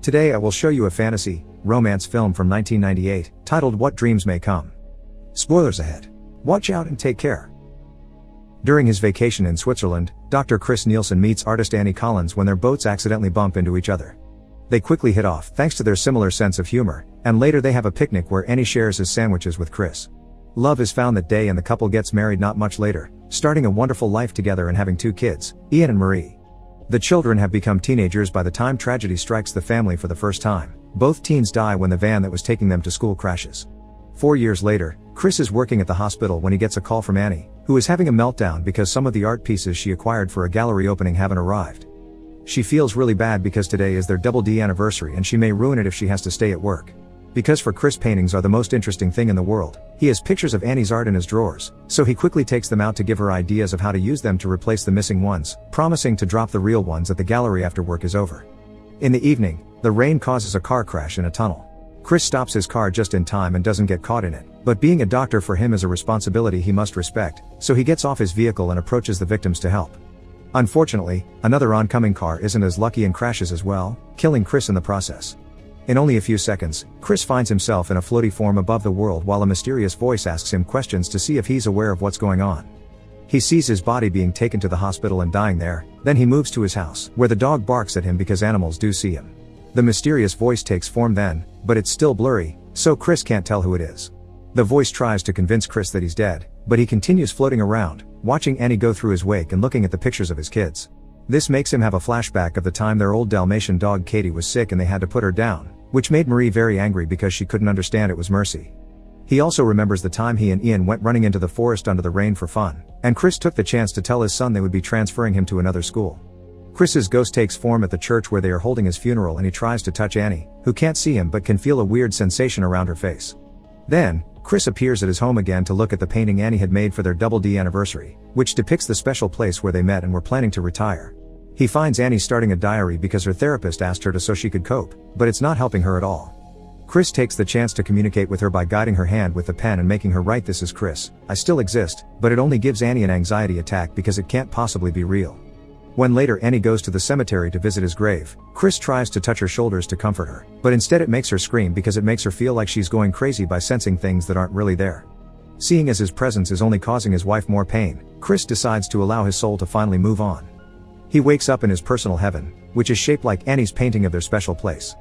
Today I will show you a fantasy, romance film from 1998, titled What Dreams May Come. Spoilers ahead. Watch out and take care. During his vacation in Switzerland, Dr. Chris Neilson meets artist Annie Collins when their boats accidentally bump into each other. They quickly hit off thanks to their similar sense of humor, and later they have a picnic where Annie shares his sandwiches with Chris. Love is found that day and the couple gets married not much later, starting a wonderful life together and having 2 kids, Ian and Marie. The children have become teenagers by the time tragedy strikes the family for the first time. Both teens die when the van that was taking them to school crashes. 4 years later, Chris is working at the hospital when he gets a call from Annie, who is having a meltdown because some of the art pieces she acquired for a gallery opening haven't arrived. She feels really bad because today is their double D anniversary and she may ruin it if she has to stay at work. Because for Chris, paintings are the most interesting thing in the world, he has pictures of Annie's art in his drawers, so he quickly takes them out to give her ideas of how to use them to replace the missing ones, promising to drop the real ones at the gallery after work is over. In the evening, the rain causes a car crash in a tunnel. Chris stops his car just in time and doesn't get caught in it, but being a doctor for him is a responsibility he must respect, so he gets off his vehicle and approaches the victims to help. Unfortunately, another oncoming car isn't as lucky and crashes as well, killing Chris in the process. In only a few seconds, Chris finds himself in a floaty form above the world while a mysterious voice asks him questions to see if he's aware of what's going on. He sees his body being taken to the hospital and dying there, then he moves to his house, where the dog barks at him because animals do see him. The mysterious voice takes form then, but it's still blurry, so Chris can't tell who it is. The voice tries to convince Chris that he's dead, but he continues floating around, watching Annie go through his wake and looking at the pictures of his kids. This makes him have a flashback of the time their old Dalmatian dog Katie was sick and they had to put her down, which made Marie very angry because she couldn't understand it was Mercy. He also remembers the time he and Ian went running into the forest under the rain for fun, and Chris took the chance to tell his son they would be transferring him to another school. Chris's ghost takes form at the church where they are holding his funeral and he tries to touch Annie, who can't see him but can feel a weird sensation around her face. Then, Chris appears at his home again to look at the painting Annie had made for their double D anniversary, which depicts the special place where they met and were planning to retire. He finds Annie starting a diary because her therapist asked her to so she could cope, but it's not helping her at all. Chris takes the chance to communicate with her by guiding her hand with the pen and making her write, "This is Chris, I still exist," but it only gives Annie an anxiety attack because it can't possibly be real. When later Annie goes to the cemetery to visit his grave, Chris tries to touch her shoulders to comfort her, but instead it makes her scream because it makes her feel like she's going crazy by sensing things that aren't really there. Seeing as his presence is only causing his wife more pain, Chris decides to allow his soul to finally move on. He wakes up in his personal heaven, which is shaped like Annie's painting of their special place.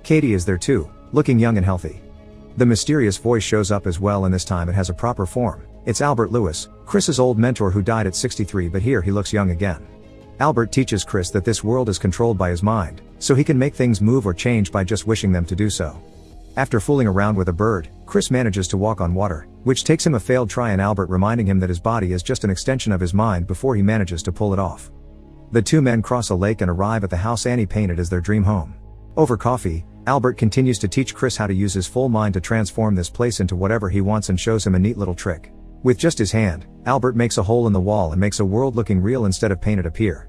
Katie is there too, looking young and healthy. The mysterious voice shows up as well, and this time it has a proper form. It's Albert Lewis, Chris's old mentor who died at 63, but here he looks young again. Albert teaches Chris that this world is controlled by his mind, so he can make things move or change by just wishing them to do so. After fooling around with a bird, Chris manages to walk on water, which takes him a failed try, and Albert reminding him that his body is just an extension of his mind before he manages to pull it off. The 2 men cross a lake and arrive at the house Annie painted as their dream home. Over coffee, Albert continues to teach Chris how to use his full mind to transform this place into whatever he wants and shows him a neat little trick. With just his hand, Albert makes a hole in the wall and makes a world looking real instead of painted appear.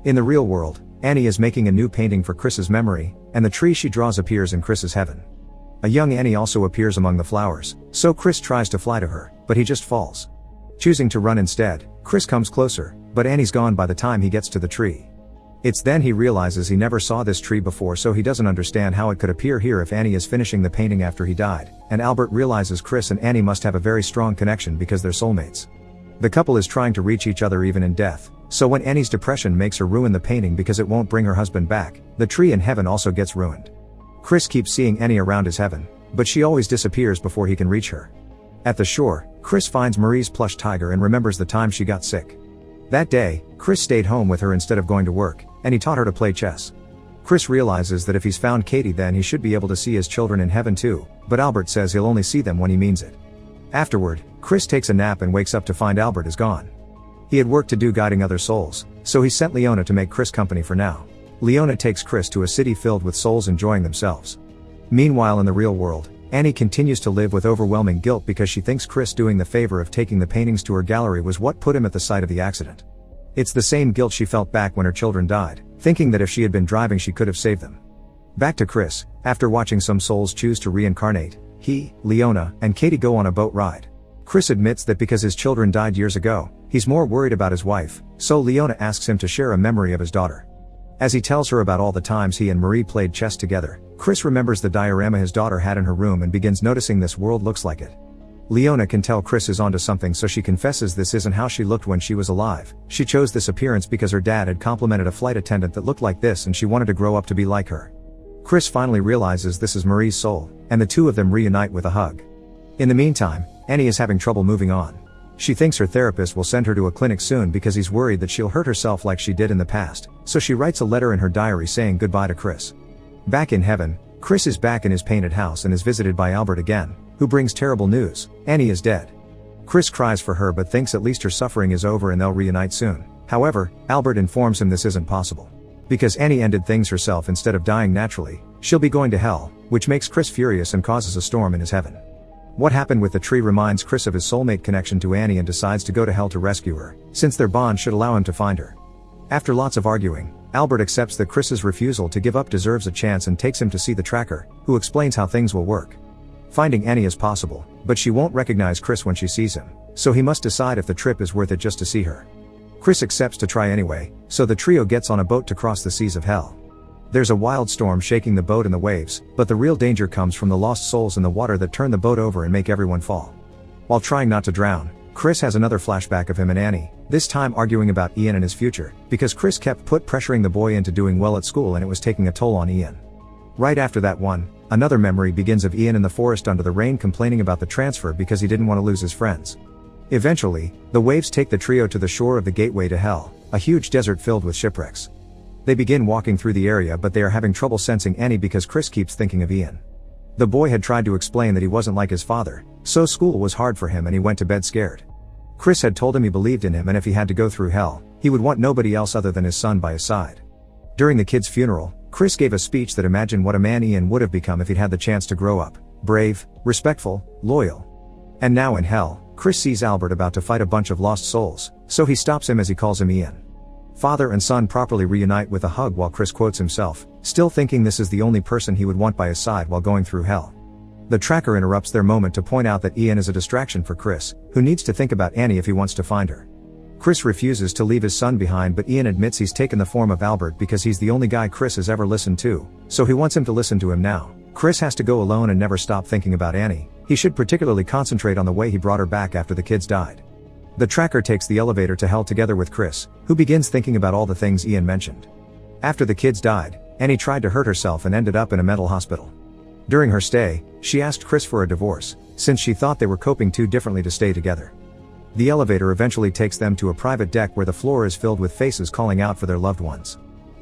In the real world, Annie is making a new painting for Chris's memory, and the tree she draws appears in Chris's heaven. A young Annie also appears among the flowers, so Chris tries to fly to her, but he just falls. Choosing to run instead, Chris comes closer, but Annie's gone by the time he gets to the tree. It's then he realizes he never saw this tree before, so he doesn't understand how it could appear here if Annie is finishing the painting after he died, and Albert realizes Chris and Annie must have a very strong connection because they're soulmates. The couple is trying to reach each other even in death, so when Annie's depression makes her ruin the painting because it won't bring her husband back, the tree in heaven also gets ruined. Chris keeps seeing Annie around his heaven, but she always disappears before he can reach her. At the shore, Chris finds Marie's plush tiger and remembers the time she got sick. That day, Chris stayed home with her instead of going to work, and he taught her to play chess. Chris realizes that if he's found Katie, then he should be able to see his children in heaven too, but Albert says he'll only see them when he means it. Afterward, Chris takes a nap and wakes up to find Albert is gone. He had work to do guiding other souls, so he sent Leona to make Chris company for now. Leona takes Chris to a city filled with souls enjoying themselves. Meanwhile, in the real world, Annie continues to live with overwhelming guilt because she thinks Chris doing the favor of taking the paintings to her gallery was what put him at the site of the accident. It's the same guilt she felt back when her children died, thinking that if she had been driving she could have saved them. Back to Chris, after watching some souls choose to reincarnate, he, Leona, and Katie go on a boat ride. Chris admits that because his children died years ago, he's more worried about his wife, so Leona asks him to share a memory of his daughter. As he tells her about all the times he and Marie played chess together, Chris remembers the diorama his daughter had in her room and begins noticing this world looks like it. Leona can tell Chris is onto something, so she confesses this isn't how she looked when she was alive. She chose this appearance because her dad had complimented a flight attendant that looked like this and she wanted to grow up to be like her. Chris finally realizes this is Marie's soul, and the two of them reunite with a hug. In the meantime, Annie is having trouble moving on. She thinks her therapist will send her to a clinic soon because he's worried that she'll hurt herself like she did in the past, so she writes a letter in her diary saying goodbye to Chris. Back in heaven, Chris is back in his painted house and is visited by Albert again, who brings terrible news: Annie is dead. Chris cries for her but thinks at least her suffering is over and they'll reunite soon. However, Albert informs him this isn't possible. Because Annie ended things herself instead of dying naturally, she'll be going to hell, which makes Chris furious and causes a storm in his heaven. What happened with the tree reminds Chris of his soulmate connection to Annie and decides to go to hell to rescue her, since their bond should allow him to find her. After lots of arguing, Albert accepts that Chris's refusal to give up deserves a chance and takes him to see the tracker, who explains how things will work. Finding Annie is possible, but she won't recognize Chris when she sees him, so he must decide if the trip is worth it just to see her. Chris accepts to try anyway, so the trio gets on a boat to cross the seas of hell. There's a wild storm shaking the boat and the waves, but the real danger comes from the lost souls in the water that turn the boat over and make everyone fall. While trying not to drown, Chris has another flashback of him and Annie, this time arguing about Ian and his future, because Chris kept pressuring the boy into doing well at school and it was taking a toll on Ian. Right after that one, another memory begins of Ian in the forest under the rain complaining about the transfer because he didn't want to lose his friends. Eventually, the waves take the trio to the shore of the gateway to hell, a huge desert filled with shipwrecks. They begin walking through the area but they are having trouble sensing Annie because Chris keeps thinking of Ian. The boy had tried to explain that he wasn't like his father, so school was hard for him and he went to bed scared. Chris had told him he believed in him and if he had to go through hell, he would want nobody else other than his son by his side. During the kid's funeral, Chris gave a speech that imagined what a man Ian would have become if he'd had the chance to grow up: brave, respectful, loyal. And now in hell, Chris sees Albert about to fight a bunch of lost souls, so he stops him as he calls him Ian. Father and son properly reunite with a hug while Chris quotes himself, still thinking this is the only person he would want by his side while going through hell. The tracker interrupts their moment to point out that Ian is a distraction for Chris, who needs to think about Annie if he wants to find her. Chris refuses to leave his son behind but Ian admits he's taken the form of Albert because he's the only guy Chris has ever listened to, so he wants him to listen to him now. Chris has to go alone and never stop thinking about Annie. He should particularly concentrate on the way he brought her back after the kids died. The tracker takes the elevator to hell together with Chris, who begins thinking about all the things Ian mentioned. After the kids died, Annie tried to hurt herself and ended up in a mental hospital. During her stay, she asked Chris for a divorce, since she thought they were coping too differently to stay together. The elevator eventually takes them to a private deck where the floor is filled with faces calling out for their loved ones.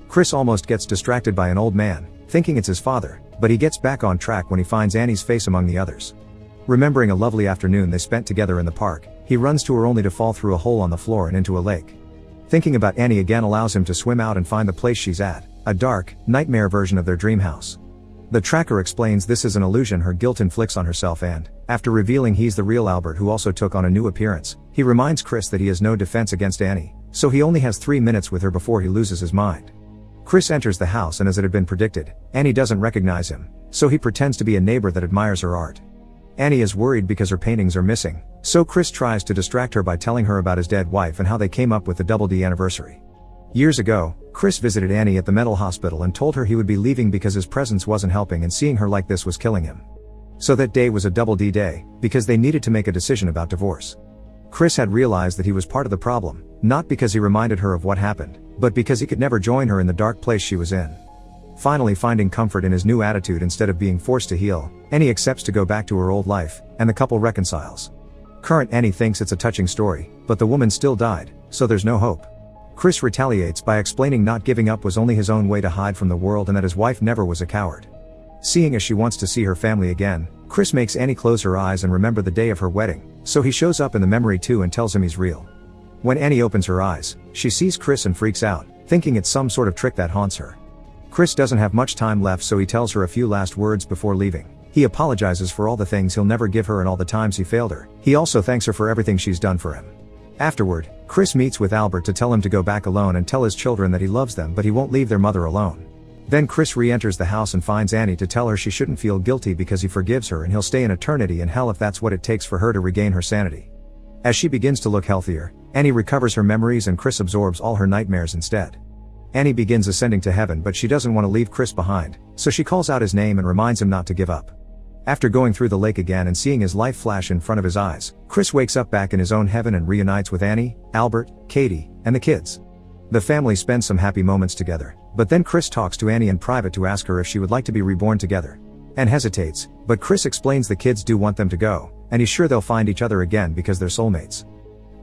Chris almost gets distracted by an old man, thinking it's his father, but he gets back on track when he finds Annie's face among the others. Remembering a lovely afternoon they spent together in the park, he runs to her only to fall through a hole on the floor and into a lake. Thinking about Annie again allows him to swim out and find the place she's at, a dark, nightmare version of their dream house. The tracker explains this is an illusion her guilt inflicts on herself and, after revealing he's the real Albert who also took on a new appearance, he reminds Chris that he has no defense against Annie, so he only has 3 minutes with her before he loses his mind. Chris enters the house and as it had been predicted, Annie doesn't recognize him, so he pretends to be a neighbor that admires her art. Annie is worried because her paintings are missing, so Chris tries to distract her by telling her about his dead wife and how they came up with the Double D anniversary. Years ago, Chris visited Annie at the mental hospital and told her he would be leaving because his presence wasn't helping and seeing her like this was killing him. So that day was a Double D day, because they needed to make a decision about divorce. Chris had realized that he was part of the problem, not because he reminded her of what happened, but because he could never join her in the dark place she was in. Finally finding comfort in his new attitude instead of being forced to heal, Annie accepts to go back to her old life, and the couple reconciles. Current Annie thinks it's a touching story, but the woman still died, so there's no hope. Chris retaliates by explaining not giving up was only his own way to hide from the world and that his wife never was a coward. Seeing as she wants to see her family again, Chris makes Annie close her eyes and remember the day of her wedding, so he shows up in the memory too and tells him he's real. When Annie opens her eyes, she sees Chris and freaks out, thinking it's some sort of trick that haunts her. Chris doesn't have much time left so he tells her a few last words before leaving. He apologizes for all the things he'll never give her and all the times he failed her. He also thanks her for everything she's done for him. Afterward, Chris meets with Albert to tell him to go back alone and tell his children that he loves them but he won't leave their mother alone. Then Chris re-enters the house and finds Annie to tell her she shouldn't feel guilty because he forgives her and he'll stay in eternity in hell if that's what it takes for her to regain her sanity. As she begins to look healthier, Annie recovers her memories and Chris absorbs all her nightmares instead. Annie begins ascending to heaven, but she doesn't want to leave Chris behind, so she calls out his name and reminds him not to give up. After going through the lake again and seeing his life flash in front of his eyes, Chris wakes up back in his own heaven and reunites with Annie, Albert, Katie, and the kids. The family spends some happy moments together, but then Chris talks to Annie in private to ask her if she would like to be reborn together. Anne hesitates, but Chris explains the kids do want them to go, and he's sure they'll find each other again because they're soulmates.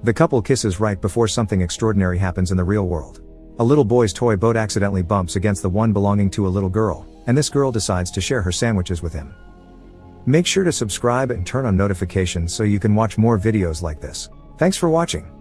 The couple kisses right before something extraordinary happens in the real world. A little boy's toy boat accidentally bumps against the one belonging to a little girl, and this girl decides to share her sandwiches with him. Make sure to subscribe and turn on notifications so you can watch more videos like this. Thanks for watching.